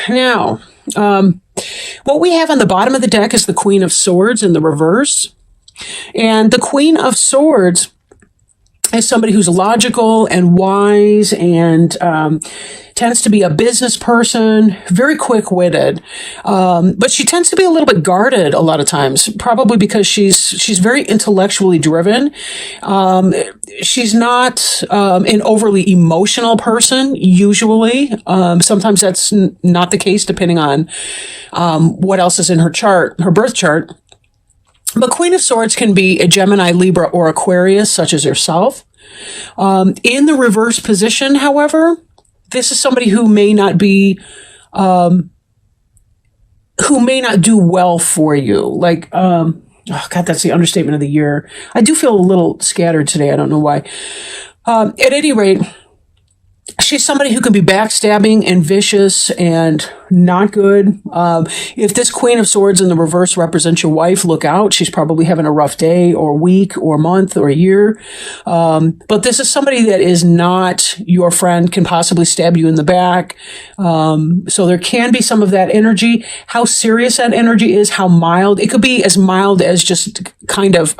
Now, what we have on the bottom of the deck is the Queen of Swords in the reverse. And the Queen of Swords is somebody who's logical and wise and tends to be a business person, very quick-witted. But she tends to be a little bit guarded a lot of times, probably because she's very intellectually driven. She's not an overly emotional person, usually. Sometimes that's not the case, depending on what else is in her chart, her birth chart. But Queen of Swords can be a Gemini, Libra, or Aquarius, such as yourself. In the reverse position, however, this is somebody who may not be, who may not do well for you. Like, oh God, that's the understatement of the year. I do feel a little scattered today. I don't know why. At any rate, she's somebody who can be backstabbing and vicious and not good. If this Queen of Swords in the reverse represents your wife, look out. She's probably having a rough day or week or month or a year. But this is somebody that is not your friend, can possibly stab you in the back. So there can be some of that energy. How serious that energy is, how mild. It could be as mild as just kind of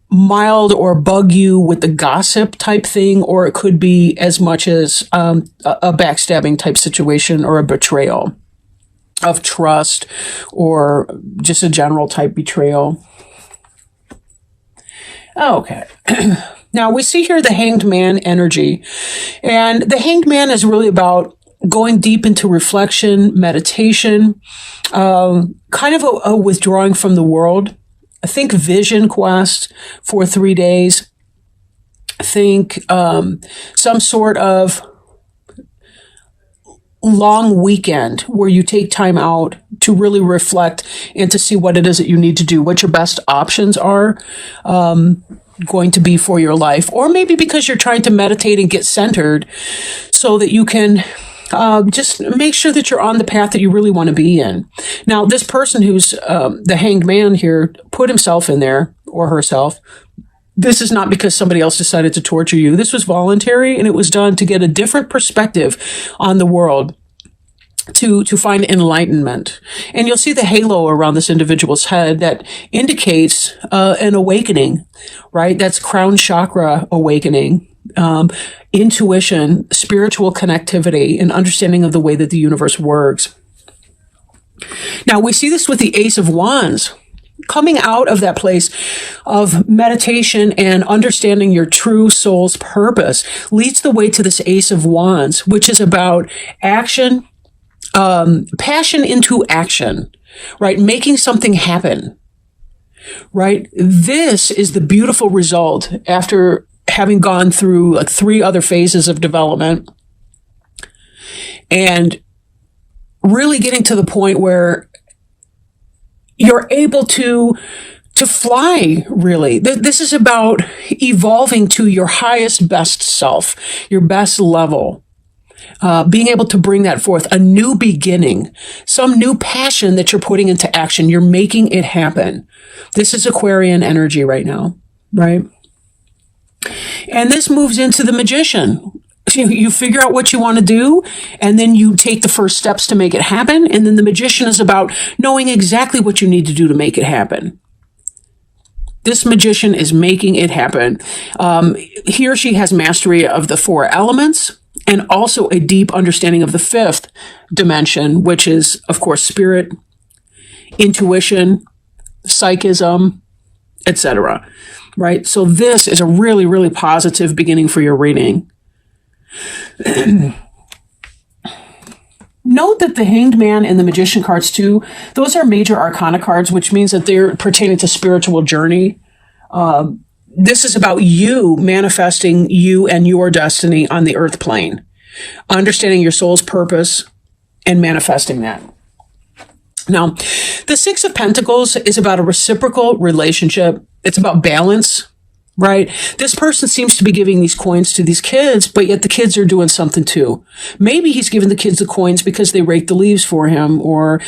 mild or bug you with the gossip type thing, or it could be as much as a backstabbing type situation or a betrayal of trust or just a general type betrayal. Okay. Now we see here the Hanged Man energy, and the Hanged Man is really about going deep into reflection, meditation, kind of a withdrawing from the world. Think vision quest for 3 days. Think some sort of long weekend where you take time out to really reflect and to see what it is that you need to do, what your best options are going to be for your life. Or maybe because you're trying to meditate and get centered so that you can just make sure that you're on the path that you really want to be in. Now, this person who's the Hanged Man here put himself in there, or herself. This is not because somebody else decided to torture you. This was voluntary, and it was done to get a different perspective on the world, to find enlightenment. And you'll see the halo around this individual's head that indicates an awakening, right? That's crown chakra awakening. Intuition, spiritual connectivity, and understanding of the way that the universe works. Now, we see this with the Ace of Wands. Coming out of that place of meditation and understanding your true soul's purpose leads the way to this Ace of Wands, which is about action, passion into action, right? Making something happen, right? This is the beautiful result after having gone through like 3 other phases of development and really getting to the point where you're able to fly, really. This is about evolving to your highest, best self, your best level. Being able to bring that forth, a new beginning, some new passion that you're putting into action. You're making it happen. This is Aquarian energy right now, right? And this moves into the Magician. You figure out what you want to do, and then you take the first steps to make it happen. And then the Magician is about knowing exactly what you need to do to make it happen. This Magician is making it happen. He or she has mastery of the 4 elements and also a deep understanding of the 5th dimension, which is, of course, spirit, intuition, psychism, etc. Right? So this is a really, really positive beginning for your reading. Note that the Hanged Man and the Magician cards too, those are major arcana cards, which means that they're pertaining to spiritual journey. This is about you manifesting you and your destiny on the earth plane, understanding your soul's purpose and manifesting that. Now, the 6 of Pentacles is about a reciprocal relationship. It's about balance, right? This person seems to be giving these coins to these kids, but yet the kids are doing something too. Maybe he's giving the kids the coins because they raked the leaves for him, or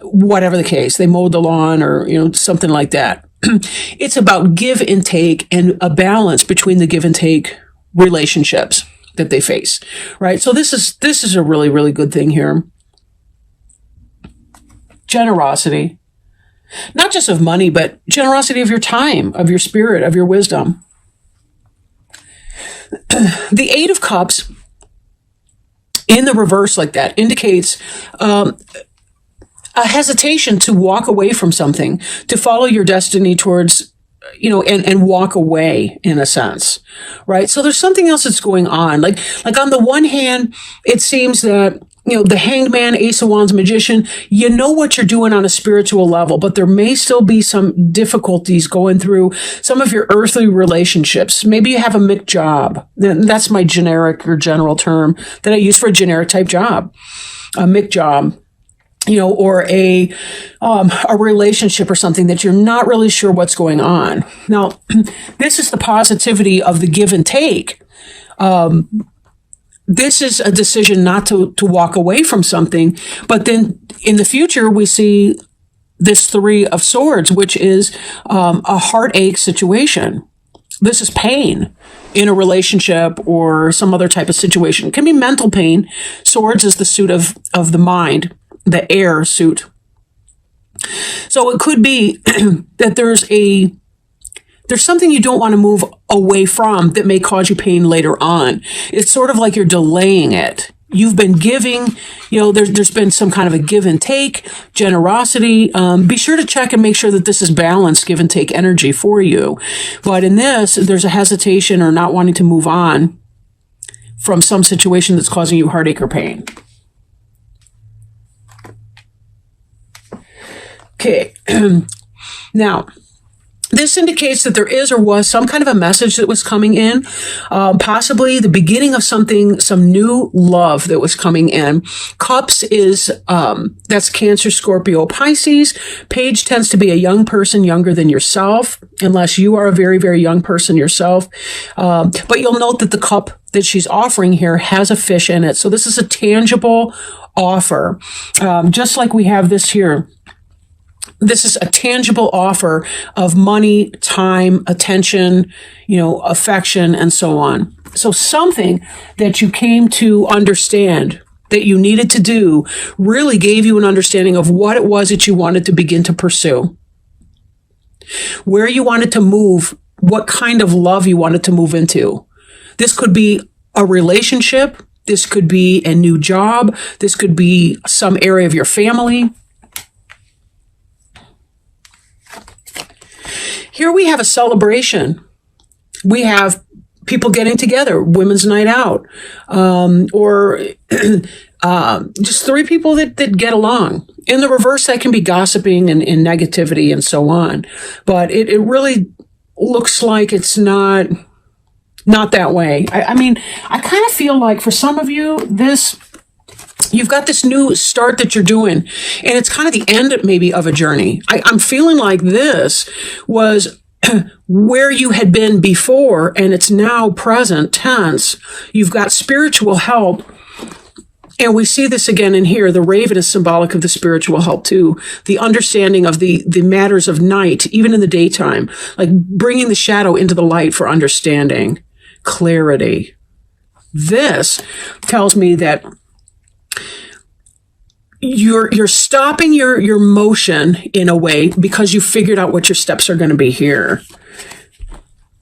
whatever the case. They mowed the lawn, or something like that. It's about give and take and a balance between the give and take relationships. that they face, right? So this is a really, really good thing here. Generosity, not just of money, but generosity of your time, of your spirit, of your wisdom. The Eight of Cups in the reverse like that indicates a hesitation to walk away from something, to follow your destiny towards, and walk away in a sense, right? So there's something else that's going on. Like on the one hand, it seems that, the Hanged Man, Ace of Wands, Magician, you know what you're doing on a spiritual level, but there may still be some difficulties going through some of your earthly relationships. Maybe you have a mixed job. That's my generic or general term that I use for a generic type job, a mixed job. Or a relationship or something that you're not really sure what's going on. Now, this is the positivity of the give and take. This is a decision not to walk away from something, but then in the future, we see this Three of Swords, which is a heartache situation. This is pain in a relationship or some other type of situation. It can be mental pain. Swords is the suit of the mind, the air suit. So it could be that there's something you don't want to move away from that may cause you pain later on. It's sort of like you're delaying it. You've been giving, there's been some kind of a give and take, generosity. Be sure to check and make sure that this is balanced give and take energy for you. But in this, there's a hesitation or not wanting to move on from some situation that's causing you heartache or pain. Okay. Now, this indicates that there is or was some kind of a message that was coming in, possibly the beginning of something, some new love that was coming in. Cups is, that's Cancer, Scorpio, Pisces. Page tends to be a young person, younger than yourself, unless you are a very, very young person yourself. But you'll note that the cup that she's offering here has a fish in it. So this is a tangible offer. Just like we have this here. This is a tangible offer of money, time, attention, affection, and so on. So something that you came to understand that you needed to do really gave you an understanding of what it was that you wanted to begin to pursue, where you wanted to move, what kind of love you wanted to move into. This could be a relationship. This could be a new job. This could be some area of your family. Here we have a celebration. We have people getting together, women's night out, or just three people that get along. In the reverse, that can be gossiping and negativity and so on. But it really looks like it's not that way. I mean, I kind of feel like for some of you, you've got this new start that you're doing, and it's kind of the end maybe of a journey. I'm feeling like this was where you had been before, and it's now present tense. You've got spiritual help, and we see this again in here. The raven is symbolic of the spiritual help too. The understanding of the matters of night, even in the daytime, like bringing the shadow into the light for understanding, clarity. This tells me that you're stopping your motion in a way because you figured out what your steps are going to be here.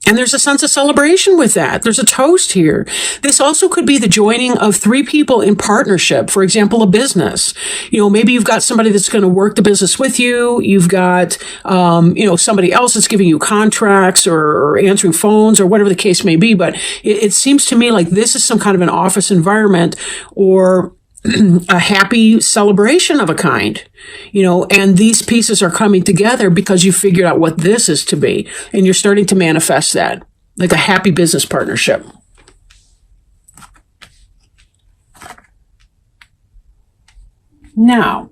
And there's a sense of celebration with that. There's a toast here. This also could be the joining of three people in partnership. For example, a business. Maybe you've got somebody that's going to work the business with you. You've got, somebody else that's giving you contracts or answering phones or whatever the case may be. But it seems to me like this is some kind of an office environment or a happy celebration of a kind, and these pieces are coming together because you figured out what this is to be, and you're starting to manifest that, like a happy business partnership. Now,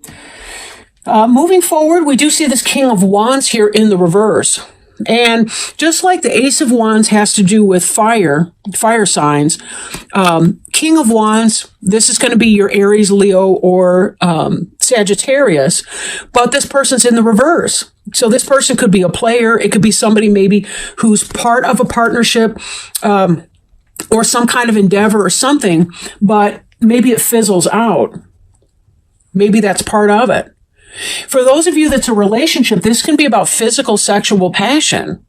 moving forward, we do see this King of Wands here in the reverse. And just like the Ace of Wands has to do with fire signs, King of Wands, this is going to be your Aries, Leo, or Sagittarius, but this person's in the reverse. So this person could be a player. It could be somebody maybe who's part of a partnership, or some kind of endeavor or something, but maybe it fizzles out. Maybe that's part of it. For those of you that's a relationship, this can be about physical sexual passion.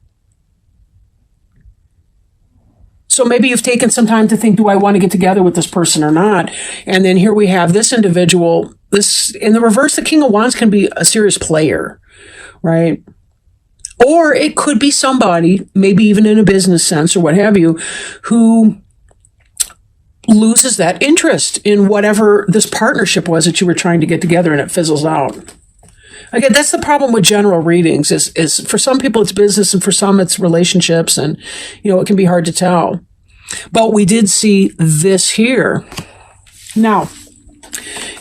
So maybe you've taken some time to think, do I want to get together with this person or not? And then here we have this individual. This, in the reverse, the King of Wands can be a serious player, right? Or it could be somebody, maybe even in a business sense or what have you, who loses that interest in whatever this partnership was that you were trying to get together, and it fizzles out. Again, that's the problem with general readings is for some people it's business and for some it's relationships, and it can be hard to tell. But we did see this here. Now,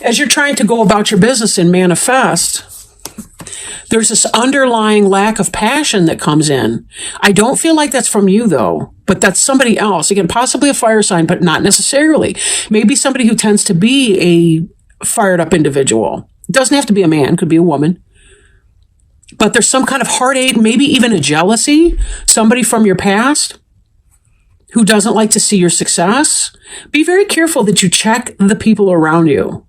as you're trying to go about your business and manifest, there's this underlying lack of passion that comes in. I don't feel like that's from you, though, but that's somebody else. Again, possibly a fire sign, but not necessarily. Maybe somebody who tends to be a fired up individual. It doesn't have to be a man, could be a woman. But there's some kind of heartache, maybe even a jealousy, somebody from your past who doesn't like to see your success. Be very careful that you check the people around you.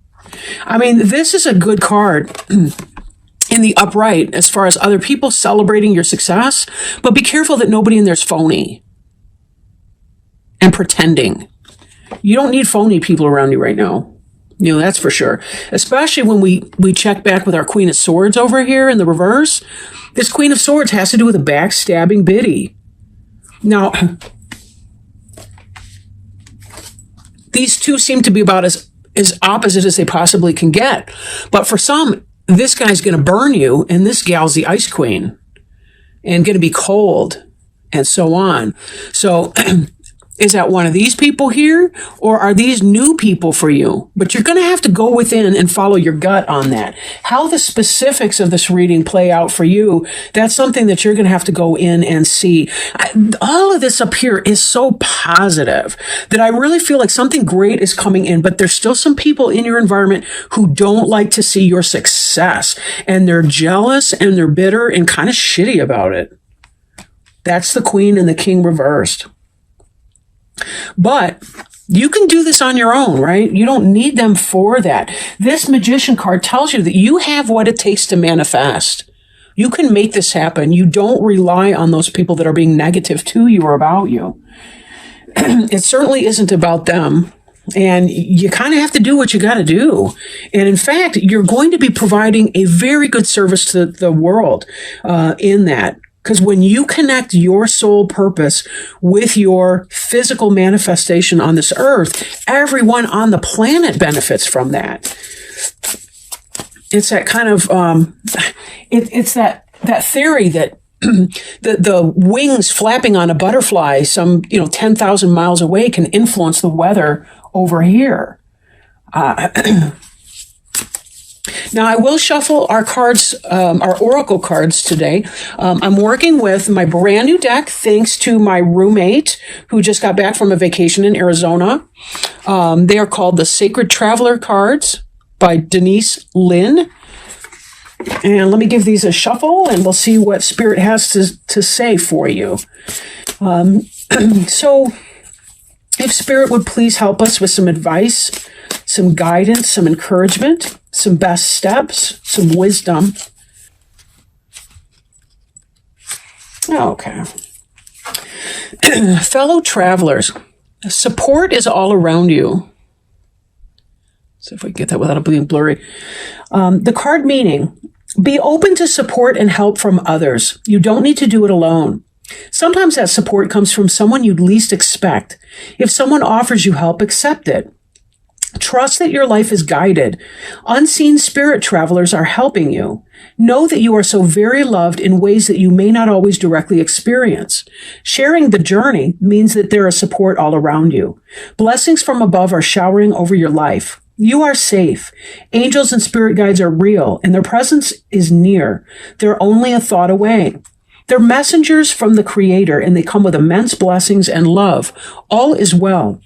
I mean, this is a good card in the upright as far as other people celebrating your success, but be careful that nobody in there's phony and pretending. You don't need phony people around you right now. That's for sure. Especially when we check back with our Queen of Swords over here in the reverse. This Queen of Swords has to do with a backstabbing biddy. Now, these two seem to be about as opposite as they possibly can get. But for some, this guy's going to burn you, and this gal's the Ice Queen, and going to be cold, and so on. So is that one of these people here, or are these new people for you? But you're going to have to go within and follow your gut on that. How the specifics of this reading play out for you, that's something that you're going to have to go in and see. All of this up here is so positive that I really feel like something great is coming in, but there's still some people in your environment who don't like to see your success, and they're jealous and they're bitter and kind of shitty about it. That's the Queen and the King reversed. But you can do this on your own, right? You don't need them for that. This Magician card tells you that you have what it takes to manifest. You can make this happen. You don't rely on those people that are being negative to you or about you. It certainly isn't about them. And you kind of have to do what you got to do. And in fact, you're going to be providing a very good service to the world in that. Because when you connect your soul purpose with your physical manifestation on this earth, everyone on the planet benefits from that. It's that kind of, it's that theory that the wings flapping on a butterfly some, 10,000 miles away can influence the weather over here. Now, I will shuffle our cards, our oracle cards today. I'm working with my brand new deck, thanks to my roommate who just got back from a vacation in Arizona. They are called the Sacred Traveler cards by Denise Lynn. And let me give these a shuffle, and we'll see what Spirit has to say for you. So, if Spirit would please help us with some advice, some guidance, some encouragement, some best steps, some wisdom. Okay. Fellow travelers, support is all around you. So if we get that without it being blurry. The card meaning, be open to support and help from others. You don't need to do it alone. Sometimes that support comes from someone you'd least expect. If someone offers you help, accept it. Trust that your life is guided. Unseen spirit travelers are helping you. Know that you are so very loved in ways that you may not always directly experience. Sharing the journey means that there is support all around you. Blessings from above are showering over your life. You are safe. Angels and spirit guides are real, and their presence is near. They're only a thought away. They're messengers from the Creator, and they come with immense blessings and love. All is well.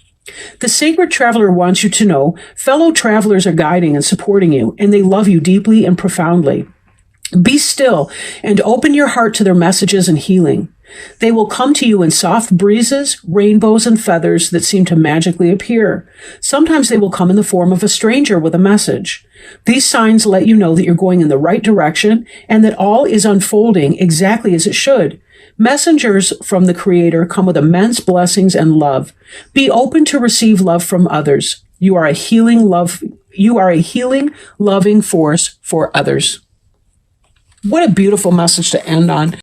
The Sacred Traveler wants you to know fellow travelers are guiding and supporting you, and they love you deeply and profoundly. Be still and open your heart to their messages and healing. They will come to you in soft breezes, rainbows, and feathers that seem to magically appear. Sometimes they will come in the form of a stranger with a message. These signs let you know that you're going in the right direction and that all is unfolding exactly as it should. Messengers from the Creator come with immense blessings and love. Be open to receive love from others. You are a healing, loving force for others. What a beautiful message to end on.